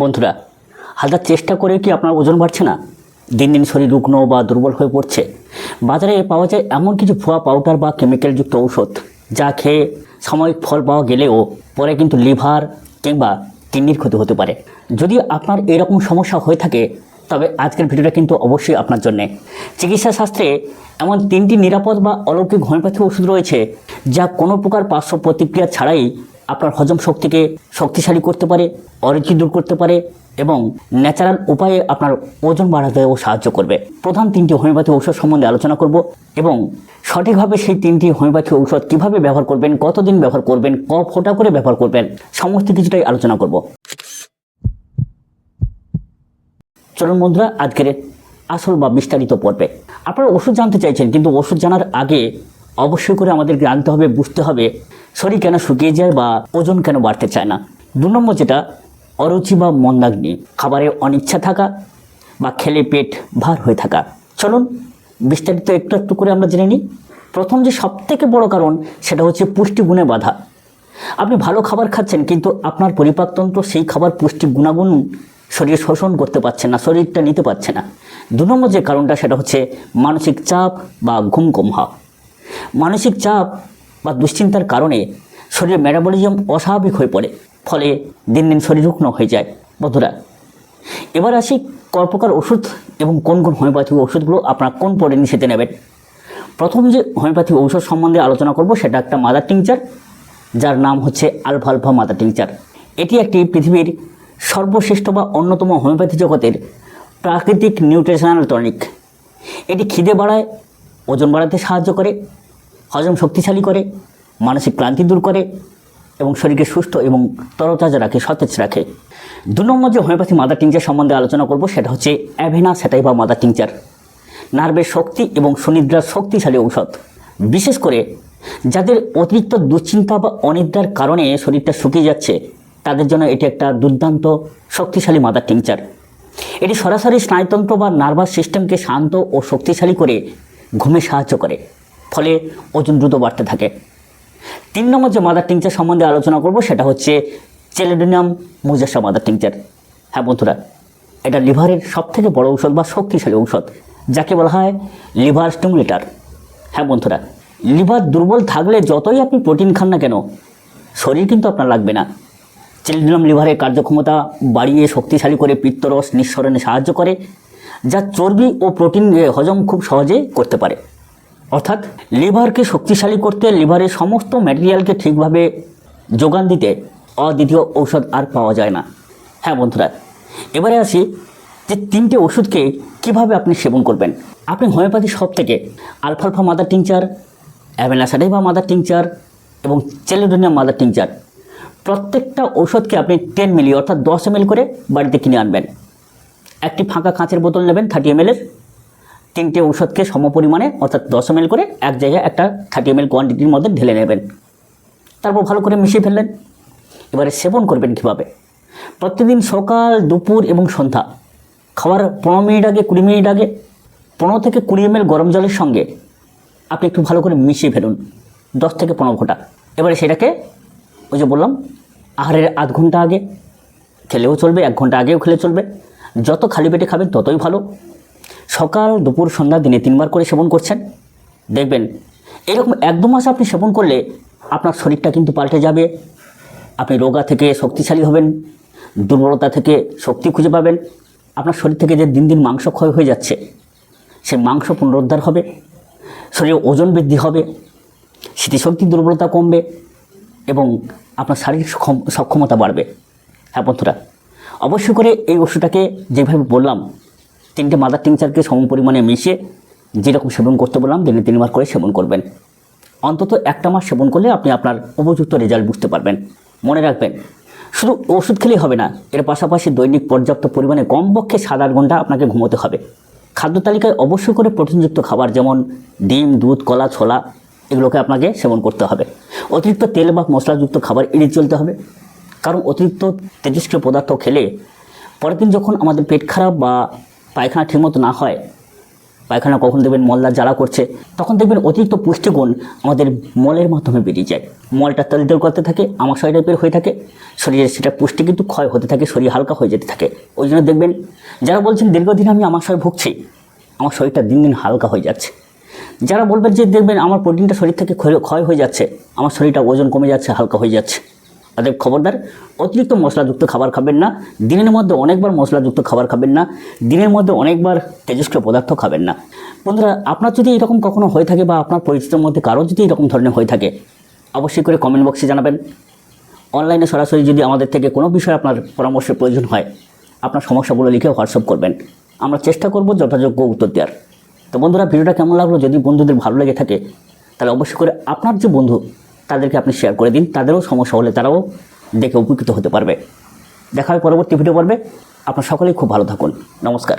বন্ধুরা, হালকা চেষ্টা করে কি আপনার ওজন বাড়ছে না? দিন দিন শরীর রুগ্ন বা দুর্বল হয়ে পড়ছে। বাজারে পাওয়া যায় এমন কিছু ভুয়া পাউডার বা কেমিক্যালযুক্ত ঔষধ যা খেয়ে সাময়িক ফল পাওয়া গেলেও পরে কিন্তু লিভার কিংবা কিডনির ক্ষতি হতে পারে। যদি আপনার এরকম সমস্যা হয়ে থাকে তবে আজকের ভিডিওটা কিন্তু অবশ্যই আপনার জন্যে। চিকিৎসা শাস্ত্রে এমন 3টি নিরাপদ বা অলৌকিক হোমিওপ্যাথি ওষুধ রয়েছে যা কোনো প্রকার পার্শ্ব প্রতিক্রিয়া ছাড়াই আপনার হজম শক্তিকে শক্তিশালী করতে পারে, অরুচি দূর করতে পারে এবং ন্যাচারাল উপায়ে আপনার ওজন বাড়াতেও সাহায্য করবে। প্রধান 3টি হোমিওপ্যাথি ঔষধ সম্বন্ধে আলোচনা করব এবং সঠিকভাবে সেই 3টি হোমিওপ্যাথি ঔষধ কীভাবে ব্যবহার করবেন, কতদিন ব্যবহার করবেন, ফোঁটা করে ব্যবহার করবেন, সমস্ত কিছুটাই আলোচনা করব। চলুন বন্ধুরা, আজকের আসল বা বিস্তারিত পর্বে। আপনারা ওষুধ জানতে চাইছেন, কিন্তু ওষুধ জানার আগে অবশ্যই করে আমাদের জানতে হবে, বুঝতে হবে শরীর কেন শুকিয়ে যায় বা ওজন কেন বাড়তে চায় না। 2 নম্বর যেটা, অরুচি বা মন্দাগ্নি, খাবারে অনিচ্ছা থাকা বা খেলে পেট ভার হয়ে থাকা। চলুন বিস্তারিত একটু একটু করে আমরা জেনে নিই। প্রথম যে সবথেকে বড় কারণ সেটা হচ্ছে পুষ্টিগুণে বাধা। আপনি ভালো খাবার খাচ্ছেন কিন্তু আপনার পরিপাকতন্ত্র সেই খাবার পুষ্টি গুণাগুণ শরীর শোষণ করতে পারছে না, শরীরটা নিতে পারছে না। 2 নম্বর যে কারণটা সেটা হচ্ছে মানসিক চাপ বা ঘুম কম হওয়া। মানসিক চাপ বা দুশ্চিন্তার কারণে শরীরের মেটাবলিজম অস্বাভাবিক হয়ে পড়ে, ফলে দিন দিন শরীর রুগ্ন হয়ে যায়। বন্ধুরা, এবার আসি প্রকার ওষুধ এবং কোন কোন হোমিওপ্যাথি ওষুধগুলো আপনারা কোন পরিণতিতে নেবেন। প্রথম যে হোমিওপ্যাথি ঔষধ সম্বন্ধে আলোচনা করব সেটা একটা মাদার টিংচার, যার নাম হচ্ছে আলফা আলফা মাদার টিংচার। এটি একটি পৃথিবীর সর্বশ্রেষ্ঠ বা অন্যতম হোমিওপ্যাথি জগতের প্রাকৃতিক নিউট্রিশনাল টনিক। এটি খিদে বাড়ায়, ওজন বাড়াতে সাহায্য করে, হজম শক্তিশালী করে, মানসিক ক্লান্তি দূর করে এবং শরীরকে সুস্থ এবং তরতাজা রাখে, সতেজ রাখে। 2 নম্বর যে হোমিওপ্যাথি মাদার টিংচার সম্বন্ধে আলোচনা করব সেটা হচ্ছে অ্যাভেনা স্যাটাইভা মাদার টিংচার। নার্ভের শক্তি এবং সুনিদ্রার শক্তিশালী ঔষধ। বিশেষ করে যাদের অতিরিক্ত দুশ্চিন্তা বা অনিদ্রার কারণে শরীরটা শুকিয়ে যাচ্ছে তাদের জন্য এটি একটা দুর্দান্ত শক্তিশালী মাদার টিংচার। এটি সরাসরি স্নায়ুতন্ত্র বা নার্ভাস সিস্টেমকে শান্ত ও শক্তিশালী করে ঘুমে সাহায্য করে, ফলে ওজন দ্রুত বাড়তে থাকে। 3 নম্বর যে মাদার টিংচার সম্বন্ধে আলোচনা করব সেটা হচ্ছে চেলিডোনিয়াম মুজাসা মাদার টিংচার। হ্যাঁ বন্ধুরা, এটা লিভারের সবথেকে বড় ঔষধ বা শক্তিশালী ঔষধ, যাকে বলা হয় লিভার স্টিমুলেটর। হ্যাঁ বন্ধুরা, লিভার দুর্বল থাকলে যতই আপনি প্রোটিন খান না কেন শরীর কিন্তু আপনার লাগবে না। চেলিডোনিয়াম লিভারের কার্যক্ষমতা বাড়িয়ে শক্তিশালী করে পিত্তরস নিঃসরণে সাহায্য করে, যা চর্বি ও প্রোটিন হজম খুব সহজে করতে পারে। অর্থাৎ লিভারকে শক্তিশালী করতে, লিভারের সমস্ত ম্যাটেরিয়ালকে ঠিকভাবে যোগান দিতে অদ্বিতীয় ঔষধ আর পাওয়া যায় না। হ্যাঁ বন্ধুরা, এবারে আসি যে 3টে ওষুধকে কিভাবে আপনি সেবন করবেন। আপনি হোমিওপ্যাথি শপ থেকে alpha alpha mother tincture, avena sativa mother tincture এবং চেলিডোনিয়াম মাদার টিংচার প্রত্যেকটা ঔষধকে আপনি 10 মিলি অর্থাৎ 10 ml করে বাড়িতে কিনে আনবেন। একটি ফাঁকা কাঁচের বোতল নেবেন 30 ml এর। 3টে ঔষধকে সমপরিমাণে অর্থাৎ 10 ml করে এক জায়গায় একটা 30 ml কোয়ান্টিটির মধ্যে ঢেলে নেবেন। তারপর ভালো করে মিশিয়ে ফেললেন। এবারে সেবন করবেন কীভাবে? প্রতিদিন সকাল, দুপুর এবং সন্ধ্যা খাওয়ার 15 মিনিট আগে, 20 মিনিট আগে 15 থেকে 20 ml গরম জলের সঙ্গে আপনি একটু ভালো করে মিশিয়ে ফেলুন 10 থেকে 15 ফোঁটা। এবারে সেটাকে ওই যে বললাম আহারের আধ ঘন্টা আগে খেলেও চলবে, 1 ঘন্টা আগেও খেলে চলবে। যত খালি পেটে খাবেন ততই ভালো। সকাল, দুপুর, সন্ধ্যা দিনে 3 বার করে সেবন করছেন। দেখবেন এরকম 1-2 মাস আপনি সেবন করলে আপনার শরীরটা কিন্তু পাল্টে যাবে। আপনি রোগা থেকে শক্তিশালী হবেন, দুর্বলতা থেকে শক্তি খুঁজে পাবেন। আপনার শরীর থেকে যে দিন দিন মাংস ক্ষয় হয়ে যাচ্ছে সেই মাংস পুনরুদ্ধার হবে, শরীরে ওজন বৃদ্ধি হবে, স্মৃতিশক্তি দুর্বলতা কমবে এবং আপনার শারীরিক সক্ষমতা বাড়বে। হ্যাঁ বন্ধুরা, অবশ্যই করে এই ওষুধটাকে যেভাবে বললাম 3টে মাদার টিংচারকে সম পরিমাণে মিশিয়ে যেরকম সেবন করতে বললাম দিনে 3 বার করে সেবন করবেন। অন্তত 1টা মাস সেবন করলে আপনি আপনার উপযুক্ত রেজাল্ট বুঝতে পারবেন। মনে রাখবেন, শুধু ওষুধ খেলেই হবে না, এর পাশাপাশি দৈনিক পর্যাপ্ত পরিমাণে কমপক্ষে 7-8 ঘন্টা আপনাকে ঘুমোতে হবে। খাদ্য তালিকায় অবশ্যই করে প্রোটিনযুক্ত খাবার যেমন ডিম, দুধ, কলা, ছোলা এগুলোকে আপনাকে সেবন করতে হবে। অতিরিক্ত তেল বা মশলাযুক্ত খাবার এড়িয়ে চলতে হবে, কারণ অতিরিক্ত তেজস্ক্রিয় পদার্থ খেলে পরের দিন যখন আমাদের পেট খারাপ বা পায়খানা ঠিকমতো না হয় পায়খানা কখন দেখবেন মলদার জ্বালা করছে, তখন দেখবেন অতিরিক্ত পুষ্টিগুণ আমাদের মলের মাধ্যমে বেরিয়ে যায়। মলটা তলদেল করতে থাকে, আমাশয় টাইপের হয়ে থাকে, শরীরে সেটা পুষ্টি কিন্তু ক্ষয় হতে থাকে, শরীর হালকা হয়ে যেতে থাকে। ওই জন্য দেখবেন যারা বলছেন দীর্ঘদিন আমি আমাশয় ভুগছি, আমার শরীরটা দিন দিন হালকা হয়ে যাচ্ছে। যারা বলবেন যে দেখবেন আমার প্রোটিনটা শরীর থেকে ক্ষয় হয়ে যাচ্ছে, আমার শরীরটা ওজন কমে যাচ্ছে, হালকা হয়ে যাচ্ছে, অতএব খবরদার অতিরিক্ত মশলাযুক্ত খাবার খাবেন না, দিনের মধ্যে অনেকবার মশলাযুক্ত খাবার খাবেন না, দিনের মধ্যে অনেকবার তেজস্ক্রিয় পদার্থ খাবেন না। বন্ধুরা, আপনার যদি এরকম কখনো হয়ে থাকে বা আপনার পরিচিতের মধ্যে কারো যদি এরকম ধরনের হয়ে থাকে, অবশ্যই করে কমেন্ট বক্সে জানাবেন। অনলাইনে সরাসরি যদি আমাদের থেকে কোনো বিষয়ে আপনার পরামর্শের প্রয়োজন হয়, আপনার সমস্যাগুলো লিখে হোয়াটসঅ্যাপ করবেন, আমরা চেষ্টা করব যথাযোগ্য উত্তর দেওয়ার। তো বন্ধুরা, ভিডিওটা কেমন লাগলো? যদি বন্ধুদের ভালো লেগে থাকে তাহলে অবশ্যই করে আপনার যে বন্ধু তাদেরকে আপনি শেয়ার করে দিন, তাদেরও সমস্যা হলে তারাও দেখে উপকৃত হতে পারবে। দেখা হয় পরবর্তী ভিডিও পর্বে। আপনার সকলেই খুব ভালো থাকুন। নমস্কার।